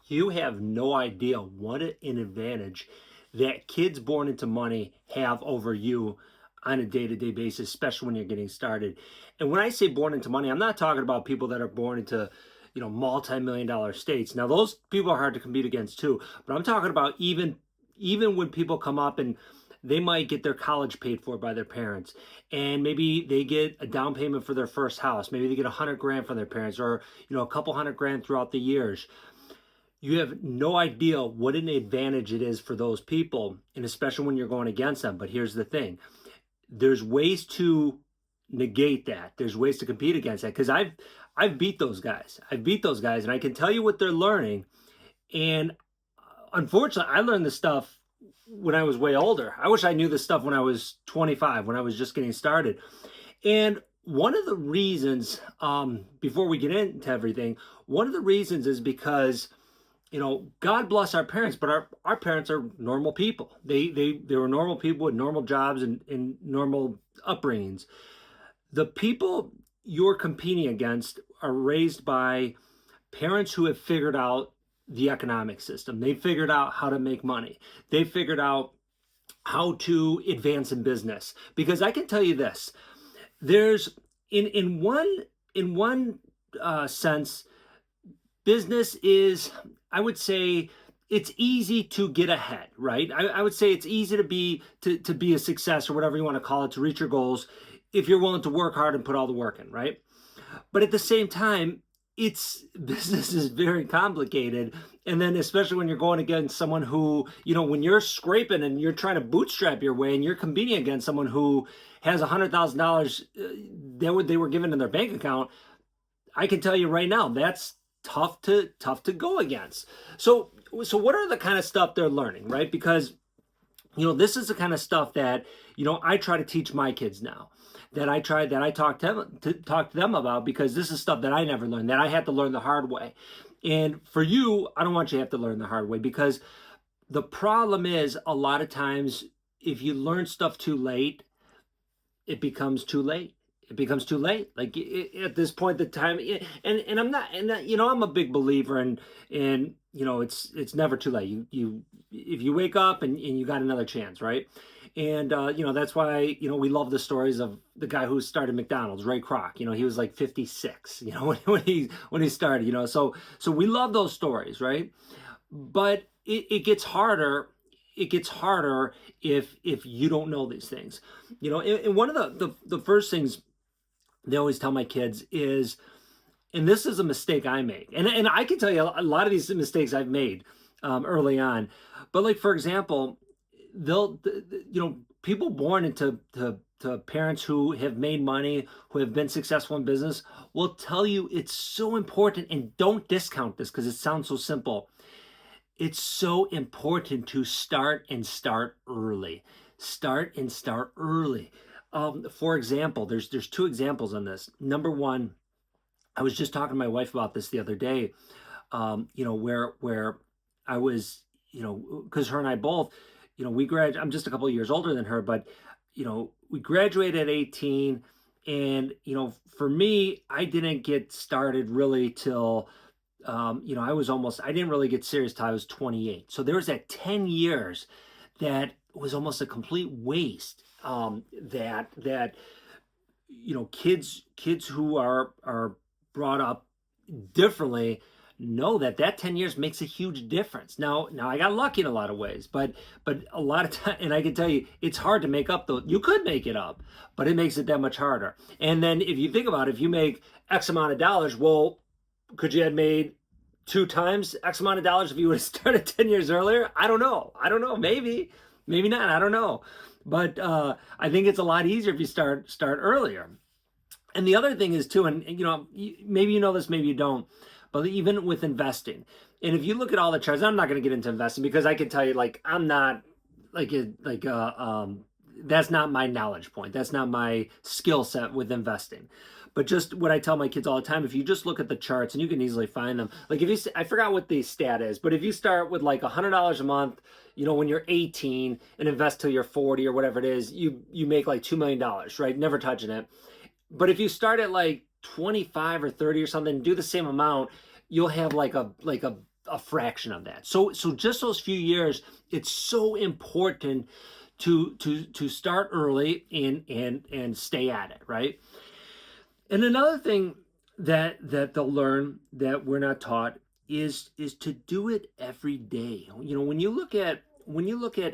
You have no idea what an advantage that kids born into money have over you on a day-to-day basis, especially when you're getting started. And when I say born into money, I'm not talking about people that are born into, multi-million dollar states. Now, those people are hard to compete against too, but I'm talking about even when people come up and they might get their college paid for by their parents, and maybe they get a down payment for their first house. Maybe they get 100 grand from their parents, or a couple 100 grand throughout the years. You have no idea what an advantage it is for those people, and especially when you're going against them. But here's the thing: there's ways to negate that. There's ways to compete against that, because I've beat those guys. I've beat those guys, and I can tell you what they're learning. And unfortunately, I learned this stuff when I was way older. I wish I knew this stuff when I was 25, when I was just getting started. And one of the reasons, before we get into everything, one of the reasons is because God bless our parents, but our parents are normal people. They were normal people with normal jobs and normal upbringings. The people you're competing against are raised by parents who have figured out the economic system. They figured out how to make money. They figured out how to advance in business. Because I can tell you this: there's in one sense, business is, I would say, it's easy to get ahead, right? I would say it's easy to be a success, or whatever you want to call it, to reach your goals, if you're willing to work hard and put all the work in, right? But at the same time, it's business is very complicated. And then especially when you're going against someone who, when you're scraping and you're trying to bootstrap your way, and you're competing against someone who has $100,000 that they were given in their bank account, I can tell you right now, that's tough to go against. So what are the kind of stuff they're learning, right? Because this is the kind of stuff that I try to teach my kids now, that I talk to them about, because this is stuff that I never learned, that I had to learn the hard way. And for you, I don't want you to have to learn the hard way, because the problem is, a lot of times, if you learn stuff too late, it becomes too late. It becomes too late. Like, at this point, the time, and I'm not, and I'm a big believer in it's never too late. You if you wake up and you got another chance, right? And that's why we love the stories of the guy who started McDonald's, Ray Kroc. He was like 56. When he started. So we love those stories, right? But it gets harder. It gets harder if you don't know these things. And one of the first things they always tell my kids is, and this is a mistake I make, and I can tell you a lot of these mistakes I've made early on. But, like, for example, they'll people born into to parents who have made money, who have been successful in business, will tell you it's so important. And don't discount this, because it sounds so simple. It's so important to start early. Start early. For example, there's two examples on this. Number one, I was just talking to my wife about this the other day. Where I was, because her and I both, we graduated. I'm just a couple of years older than her, but we graduated at 18, and for me, I didn't get started really till I didn't really get serious till I was 28. So there was that 10 years that was almost a complete waste. That kids who are brought up differently know that 10 years makes a huge difference. Now I got lucky in a lot of ways, but a lot of time, and I can tell you, it's hard to make up. Though you could make it up, but it makes it that much harder. And then, if you think about it, if you make X amount of dollars, well, could you have made two times X amount of dollars if you would have started 10 years earlier? I don't know. Maybe not. I don't know. But I think it's a lot easier if you start earlier. And the other thing is too, and maybe you know this, maybe you don't, but even with investing, and if you look at all the charts, I'm not going to get into investing, because I can tell you, like, I'm not that's not my knowledge point. That's not my skill set with investing. But just what I tell my kids all the time: if you just look at the charts, and you can easily find them. Like, I forgot what the stat is, but if you start with like $100 a month, when you're 18, and invest till you're 40 or whatever it is, you make like $2 million, right? Never touching it. But if you start at like 25 or 30 or something, do the same amount, you'll have like a a fraction of that. So just those few years, it's so important to start early and stay at it, right? And another thing that they'll learn that we're not taught is to do it every day. You know, when you look at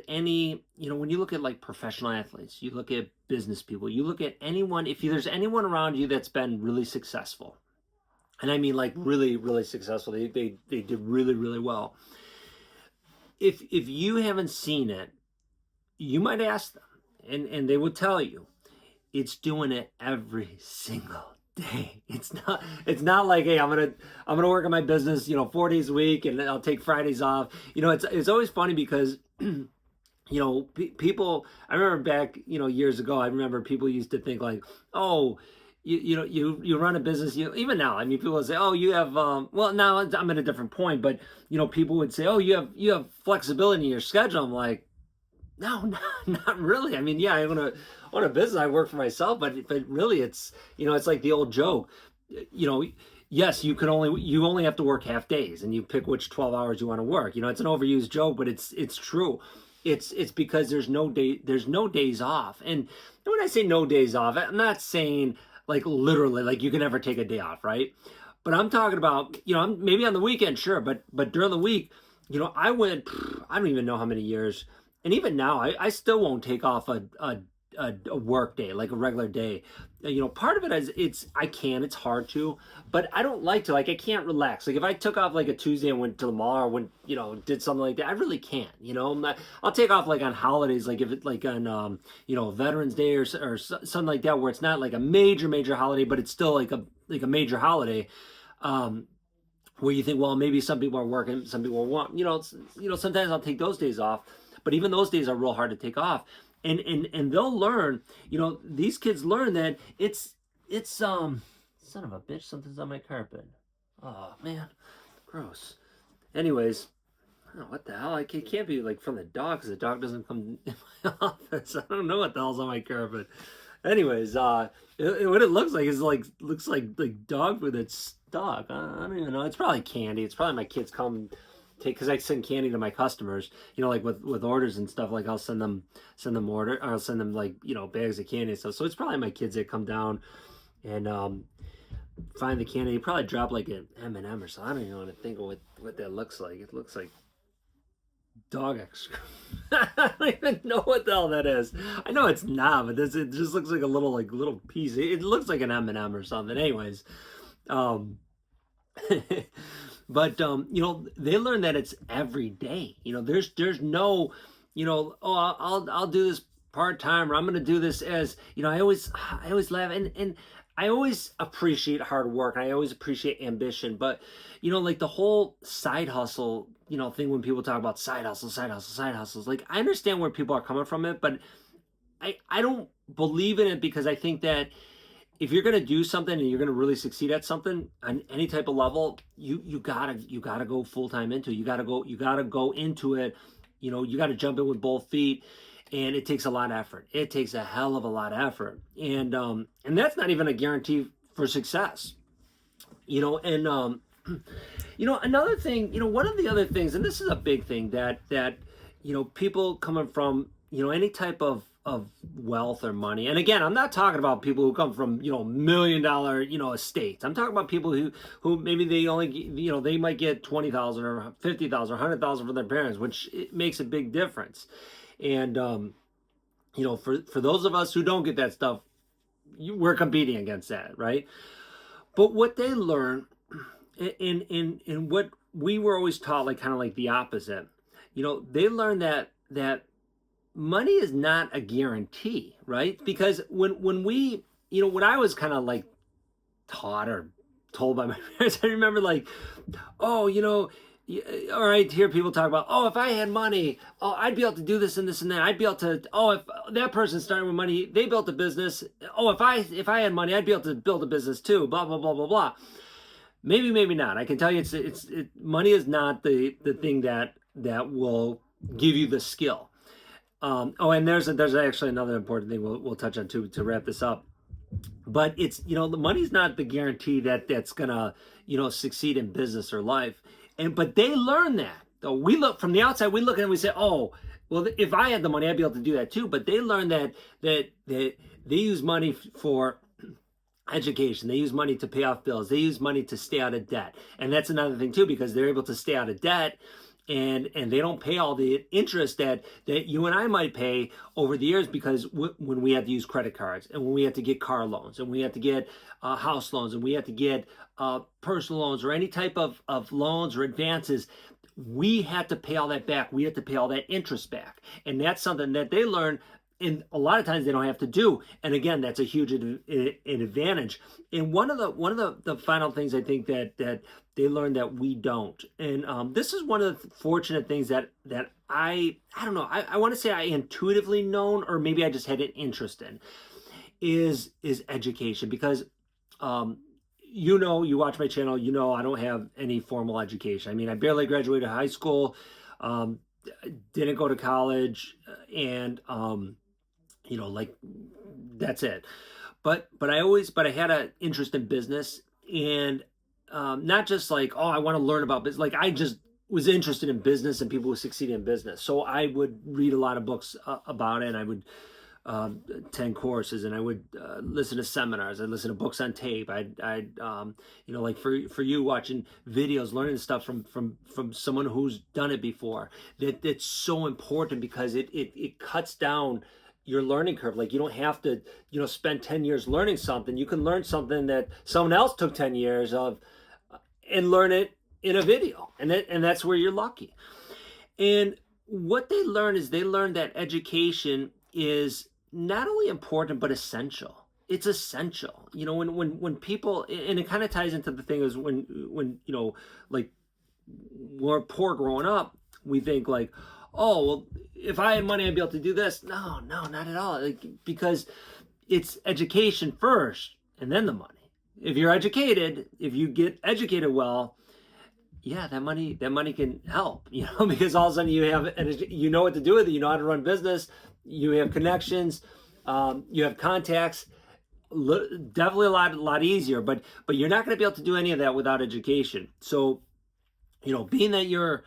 any, when you look at like professional athletes, you look at business people, you look at anyone, if there's anyone around you that's been really successful, and I mean like really, really successful, they did really, really well. If you haven't seen it, you might ask them, and they will tell you it's doing it every single day. It's not like, hey, I'm gonna work on my business, 4 days a week, and I'll take Fridays off. It's always funny because people, I remember back, years ago, I remember people used to think like, oh, you run a business, even now, I mean, people would say, oh, you have, well, now I'm at a different point, but, people would say, oh, you have flexibility in your schedule. I'm like, no, not really. I mean, yeah, I own a business, I work for myself, but really it's, it's like the old joke, yes, you only have to work half days, and you pick which 12 hours you want to work. It's an overused joke, but it's true. It's because there's no days off. And when I say no days off, I'm not saying like literally like you can never take a day off, right? But I'm talking about, maybe on the weekend, sure, but during the week, I went, I don't even know how many years, and even now I still won't take off a work day, like a regular day. Part of it is it's hard to, but I don't like to, like, I can't relax. Like if I took off like a Tuesday and went to the mall or went, did something like that, I really can't, I'll take off like on holidays, like if it's like on, Veterans Day or something like that, where it's not like a major holiday, but it's still like a major holiday. Where you think, well, maybe some people are working, some people won't, sometimes I'll take those days off, but even those days are real hard to take off. And they'll learn, these kids learn that it's son of a bitch, something's on my carpet. Oh man, gross. Anyways, I don't know what the hell. It can't be like from the dog, because the dog doesn't come in my office. I don't know what the hell's on my carpet. Anyways, what it looks like is like dog food that's stuck. I don't even know. It's probably candy. It's probably my kids come take, because I send candy to my customers, like with orders and stuff. Like I'll send them order, or I'll send them like bags of candy and stuff. So it's probably my kids that come down and find the candy. They probably drop like an M&M or something. I don't even want to think of what that looks like. It looks like dog excrement. I don't even know what the hell that is. I know it's not, but it just looks like a little piece. It looks like an M&M or something. Anyways, but they learn that it's every day. There's no, oh, I'll do this part-time, or I'm going to do this as, I always laugh, and I always appreciate hard work. I always appreciate ambition, but like the whole side hustle, thing, when people talk about side hustles, like I understand where people are coming from it, but I don't believe in it, because I think that if you're going to do something and you're going to really succeed at something on any type of level, you gotta go full-time into it. You gotta go into it. You gotta jump in with both feet, and it takes a lot of effort. It takes a hell of a lot of effort. And that's not even a guarantee for success, and, another thing, one of the other things, and this is a big thing that, people coming from, any type of wealth or money. And again, I'm not talking about people who come from, $1 million, estates. I'm talking about people who maybe they only, they might get 20,000 or 50,000 or 100,000 from their parents, which it makes a big difference. And, for those of us who don't get that stuff, we're competing against that, right? But what they learn in what we were always taught, like kind of like the opposite, they learn that money is not a guarantee, right? Because when we, when I was kind of like taught or told by my parents, I remember like, oh, all right, hear people talk about, oh, if I had money, oh, I'd be able to do this and this and that. I'd be able to, oh, if that person started with money, they built a business. Oh, if I had money, I'd be able to build a business too, blah, blah, blah, blah, blah. Maybe not. I can tell you money is not the thing that will give you the skill. And there's actually another important thing we'll touch on too, to wrap this up. But it's, the money's not the guarantee that's gonna, succeed in business or life. but they learn that. So we look from the outside, we look at it and we say, oh, well, if I had the money, I'd be able to do that too. But they learn that they use money for education. They use money to pay off bills. They use money to stay out of debt. And that's another thing too, because they're able to stay out of debt, and they don't pay all the interest that you and I might pay over the years, because when we had to use credit cards, and when we had to get car loans, and we had to get house loans, and we had to get personal loans, or any type of loans or advances, we had to pay all that back. We had to pay all that interest back. And that's something that they learn, and a lot of times they don't have to do. And again, that's a huge advantage. And one of the final things I think that they learn that we don't. And this is one of the fortunate things that I don't know, I want to say I intuitively known, or maybe I just had an interest in, is education. Because you watch my channel, I don't have any formal education. I mean, I barely graduated high school, didn't go to college, and like, that's it. But I had an interest in business, and not just like, oh, I want to learn about business. Like, I just was interested in business and people who succeed in business. So I would read a lot of books about it, and I would attend courses, and I would listen to seminars. I'd listen to books on tape. I'd like for you, watching videos, learning stuff from someone who's done it before. That's so important, because it cuts down your learning curve. Like, you don't have to spend 10 years learning something. You can learn something that someone else took 10 years of, and learn it in a video, and that's where you're lucky. And what they learn is that education is not only important but essential. It's essential. When people, and it kind of ties into the thing is when like, we're poor growing up, we think like, oh, well, if I had money, I'd be able to do this. No, not at all. Like, because it's education first and then the money. If you're educated, if you get educated well, yeah, that money can help, because all of a sudden you have, you know what to do with it. You know how to run business. You have connections. You have contacts. Definitely a lot easier. But you're not going to be able to do any of that without education. So, being that you're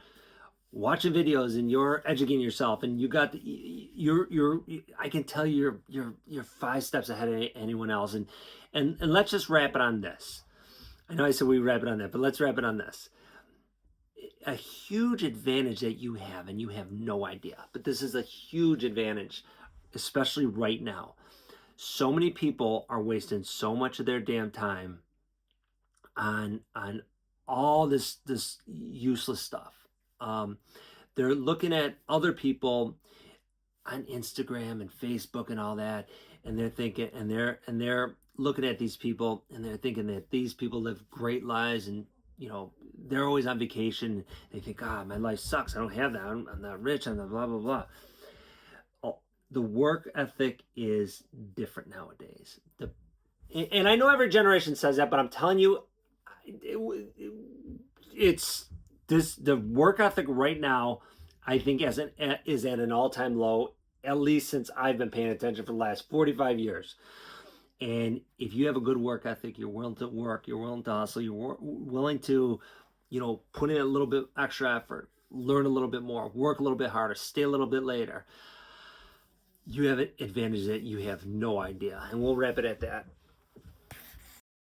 watching videos and you're educating yourself, and you got I can tell you're 5 steps ahead of anyone else. And let's just wrap it on this. I know I said we wrap it on that, but let's wrap it on this. A huge advantage that you have, and you have no idea, but this is a huge advantage, especially right now. So many people are wasting so much of their damn time on all this useless stuff. They're looking at other people on Instagram and Facebook and all that, and they're thinking, and they're looking at these people, and they're thinking that these people live great lives, and they're always on vacation. They think, my life sucks. I don't have that. I'm not rich. I'm not blah, blah, blah. Oh, the work ethic is different nowadays. And I know every generation says that, but I'm telling you, it's this, the work ethic right now, I think is at an all-time low, at least since I've been paying attention for the last 45 years. And if you have a good work ethic, you're willing to work, you're willing to hustle, you're willing to, put in a little bit extra effort, learn a little bit more, work a little bit harder, stay a little bit later, you have an advantage that you have no idea. And we'll wrap it at that.